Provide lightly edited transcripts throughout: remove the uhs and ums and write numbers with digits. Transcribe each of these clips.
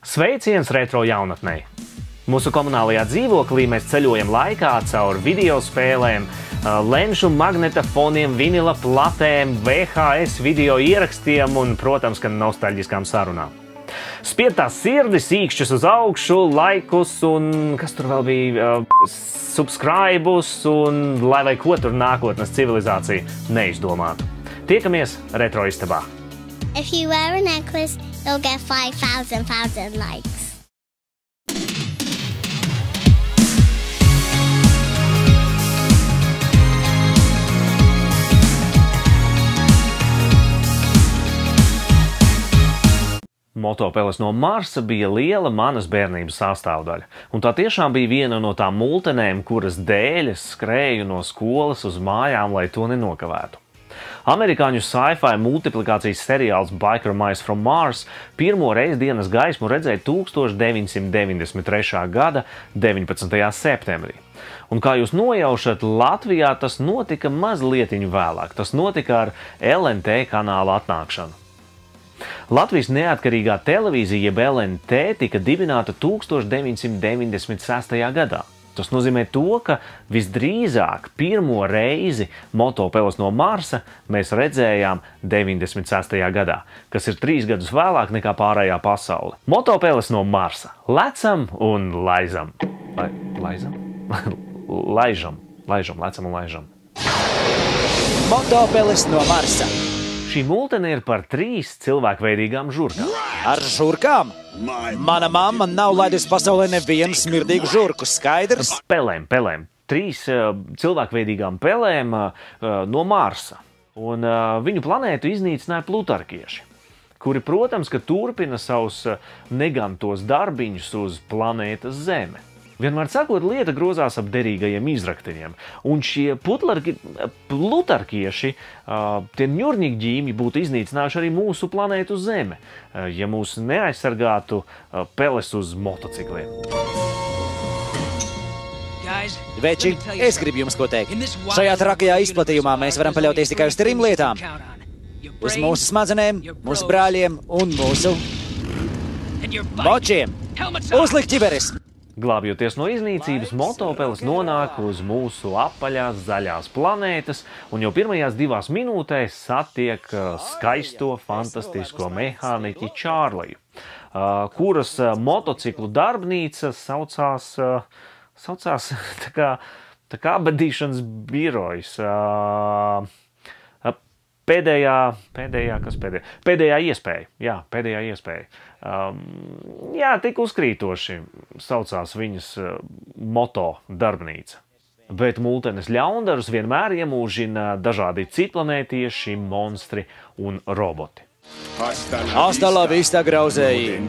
Sveiciens retro jaunatnei! Mūsu komunālajā dzīvoklī mēs ceļojam laikā caur video spēlēm, lenšu magnetofoniem, vinila platēm, VHS video ierakstiem un, protams, ka nostalģiskām sarunām. Spiedtās sirdis, īkšķus uz augšu, laikus un, kas tur vēl bija, subscribus un lai vai ko tur nākotnes civilizācija neizdomātu. Tiekamies retro istabā! If you wear a necklace, you'll get 5,000 likes. Motopeles no Marsa bija liela manas bērnības sastāvdaļa, un tā tiešām bija viena no tām multenēm, kuras dēļ es skrēju no skolas uz mājām, lai to nenokavētu. Amerikāņu sci-fi multiplikācijas seriāls Biker Mice from Mars pirmo reizi dienas gaismu redzēja 1993. gada 19. septembrī. Un kā jūs nojaušat, Latvijā tas notika mazlietiņu vēlāk. Tas notika ar LNT kanāla atnākšanu. Latvijas neatkarīgā televīzija jeb LNT tika dibināta 1996. gadā. Tas nozīmē to, ka visdrīzāk pirmo reizi Motopeles no Marsa mēs redzējām 96. gadā, kas ir 3 gadus vēlāk nekā pārējā pasaule. Motopeles no Marsa. Lecam un laizam. Laizam? Laižam, lecam un laižam. Motopeles no Marsa. Šī multene ir par 3 cilvēkveidīgām žurkām. Ar žurkām? Mana mamma nav laidusi pasaulē nevienu smirdīgu žurku, skaidrs? Pelēm. 3 cilvēkveidīgām pelēm no Marsa. Un viņu planētu iznīcināja plutarkieši, kuri, protams, ka turpina savus negantos darbiņus uz planētas Zeme. Vienmēr sakot, lieta grozās ap derīgajiem izrakteņiem. Un šie plutarkieši, tie ņurņikģīmi būtu iznīcinājuši arī mūsu planētu Zeme, ja mūs neaizsargātu peles uz motocikliem. Veči, es gribu jums ko teikt. Šajā trakajā izplatījumā mēs varam paļauties tikai uz 3 lietām. Uz mūsu smadzenēm, mūsu brāļiem un mūsu močiem. Uzlikt ķiveres! Glābjoties no iznīcības, Motopeles nonāk uz mūsu apaļās zaļās planētas un jau pirmajās 2 minūtēs satiek skaisto, fantastisko mehāniķi Čārliju, kuras motociklu darbnīca saucās tā kā abadīšanas birojs. Pēdējā iespēja. Jā, pēdējā iespēja. Tik uzkrītoši saucās viņas moto darbnīca. Bet multenes ļaundarus vienmēr iemūžina dažādi citplanētieši, monstri un roboti. Hasta la vista, grauzēji!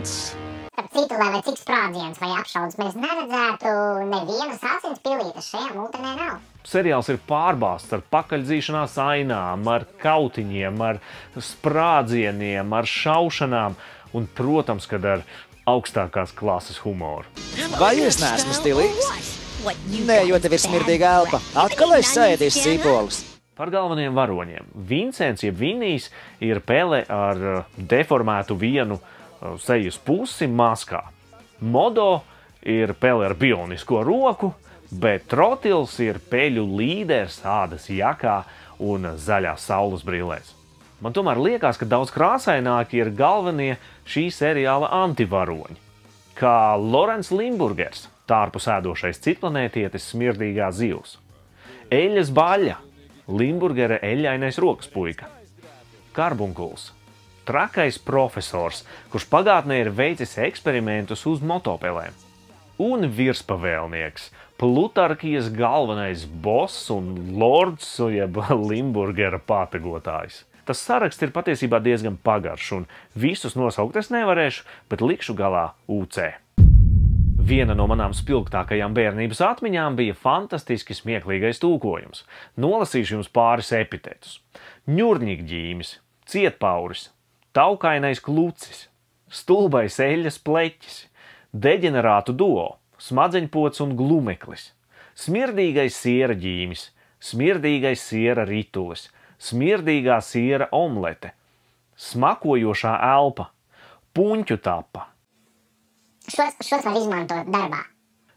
Par citu, lai cik sprādziens vai apšaudas mēs neredzētu, nevienas asins pilītes šajā multenē nav. Seriāls ir pārbāzts ar pakaļdzīšanās ainām, ar kautiņiem, ar sprādzieniem, ar šaušanām un, protams, kad ar augstākās klases humoru. Vai es neesmu stilīgs? Nē, jo tev ir smirdīga elpa. Atkal es sēdīšu cīpolus. Par galvenajiem varoņiem. Vincents, jeb Vinijs, ir pele ar deformētu vienu sejas pusi maskā. Modo ir pele ar bionisko roku, bet Trotils ir peļu līderis ādas jakā un zaļās saules brillēs. Man tomēr liekas, ka daudz krāsaināki ir galvenie šī seriāla antivaroņi, kā Lorents Limburgers, tārpus ēdošais citplanētietis smirdīgā zivs, Eļas Baļa, Limburgera eļļainais rokas puika, Karbunkuls, trakais profesors, kurš pagātnē ir veicis eksperimentus uz motopelēm, un virspavēlnieks, Plutarkijas galvenais boss un lords, jeb Limburgera pātagotājs. Tas saraksts ir patiesībā diezgan pagarš, un visus nosaukt es nevarēšu, bet likšu galā UC. Viena no manām spilgtākajām bērnības atmiņām bija fantastiski smieklīgais tūkojums. Nolasīšu jums pāris epitetus. Ņurņikģīmis, cietpauris, taukainais klucis, stulbais eļļas pleķis, deģenerātu duo, smadzeņpods un glumeklis, smirdīgais siera ģīmis, smirdīgais siera ritulis, smirdīgā siera omlete, smakojošā elpa, puņķu tapa, šos var izmantot darbā.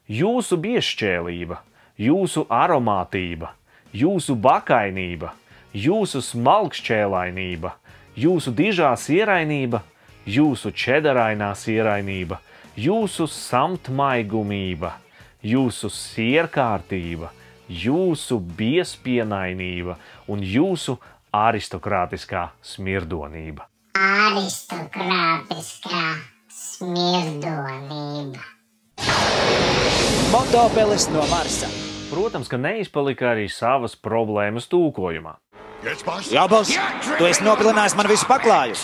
Jūsu biezšķēlība, jūsu aromātība, jūsu bakainība, jūsu smalkšķēlainība, jūsu dižā sierainība, jūsu čedarainā sierainība, jūsu samtmaigumība, jūsu sierkārtība, jūsu biezpienainība un jūsu aristokrātiskā smirdonība. Aristokrātiskā smirdonība. Motopelis no Marsa. Protams, ka neizpalika arī savas problēmas tūkojumā. Jā, boss, tu esi nopilinājis man visu paklāju.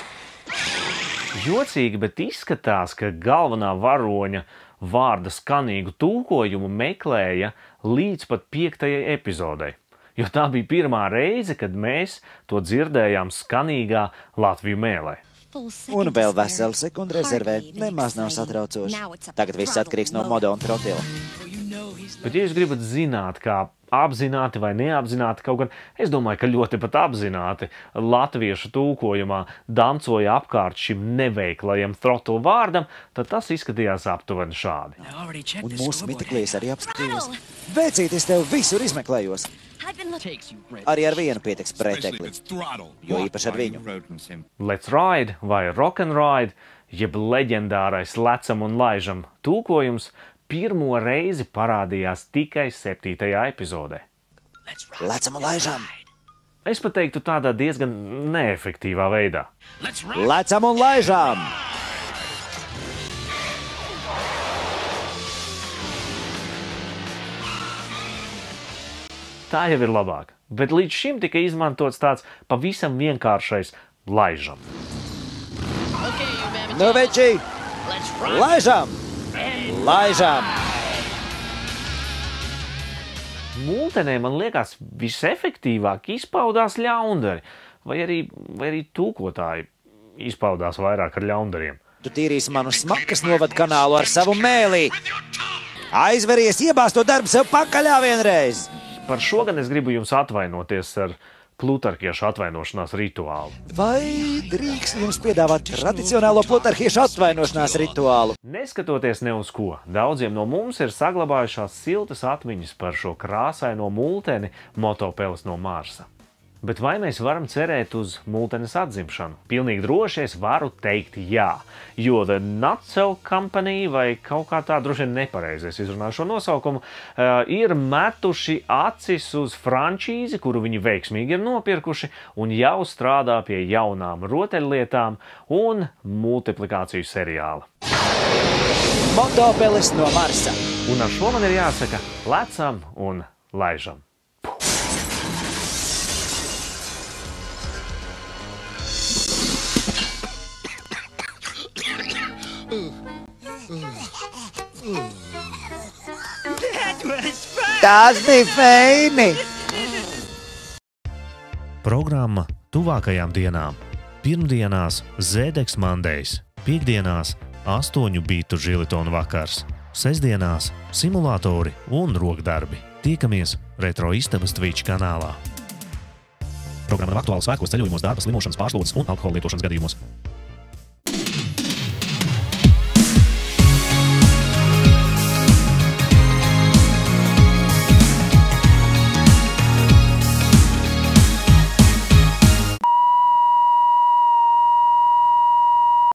Jocīgi, bet izskatās, ka galvenā varoņa vārda skanīgu tūkojumu meklēja līdz pat 5. epizodei, jo tā bija pirmā reize, kad mēs to dzirdējām skanīgā Latviju mēlē. Un vēl veselu sekundi rezervē nemaz nav satraucoši. Tagad viss atkarīgs no moda un trotila. Bet, ja jūs gribat zināt, kā apzināti vai neapzināti, kaut gan es domāju, ka ļoti pat apzināti latviešu tūkojumā dancoja apkārt šim neveiklajam trotila vārdam, tad tas izskatījās aptuveni šādi. Un mūsu mitiklīs arī apskatījos. Vecītis tev visur izmeklējos. Arī ar vienu pietiks pretekli, jo īpaši ar viņu. Let's Ride vai Rock'n'Ride, jeb leģendārais Lecam un laižam tūkojums, pirmo reizi parādījās tikai 7. epizodē. Lecam un laižam! Es pat teiktu tādā diezgan neefektīvā veidā. Lecam un laižam! Tā jau ir labāk, bet līdz šim tika izmantots tāds pavisam vienkāršais laižam. Nu, veči! Laižam! Laižam! Multenē, man liekas, visefektīvāk izpaudās ļaundari, vai arī tūkotāji izpaudās vairāk ar ļaundariem. Tu tīrīsi manu smakas novadu kanālu ar savu mēlī! Aizveries, iebāz to darbu sev pakaļā vienreiz! Par šo gan es gribu jums atvainoties ar plutarkiešu atvainošanās rituālu. Vai drīkst jums piedāvāt tradicionālo plutarkiešu atvainošanās rituālu? Neskatoties ne uz ko, daudziem no mums ir saglabājušās siltas atmiņas par šo krāsaino multeni Motopelis no Marsa. Bet vai mēs varam cerēt uz multenes atzimšanu? Pilnīgi droši es varu teikt jā, jo The Nutso Company, vai kaut kā tā droši vien nepareizi es izrunāju šo nosaukumu, ir metuši acis uz frančīzi, kuru viņi veiksmīgi ir nopirkuši un jau strādā pie jaunām rotaļlietām un multiplikāciju seriāla. Motopelis no Marsa. Un ar šo man ir jāsaka lecam un laižam. Tas bija feini! Programma tuvākajām dienām. Pirmdienās Zēdeks Mandejs, piekdienās 8 bitu žilitonu vakars, sestdienās simulātori un rokdarbi. Tiekamies Retro Istabas Twitch kanālā. Programma nav aktuāla svētkos, ceļojumos, darba, slimošanas, pārslūdzes un alkohola lietošanas gadījumos.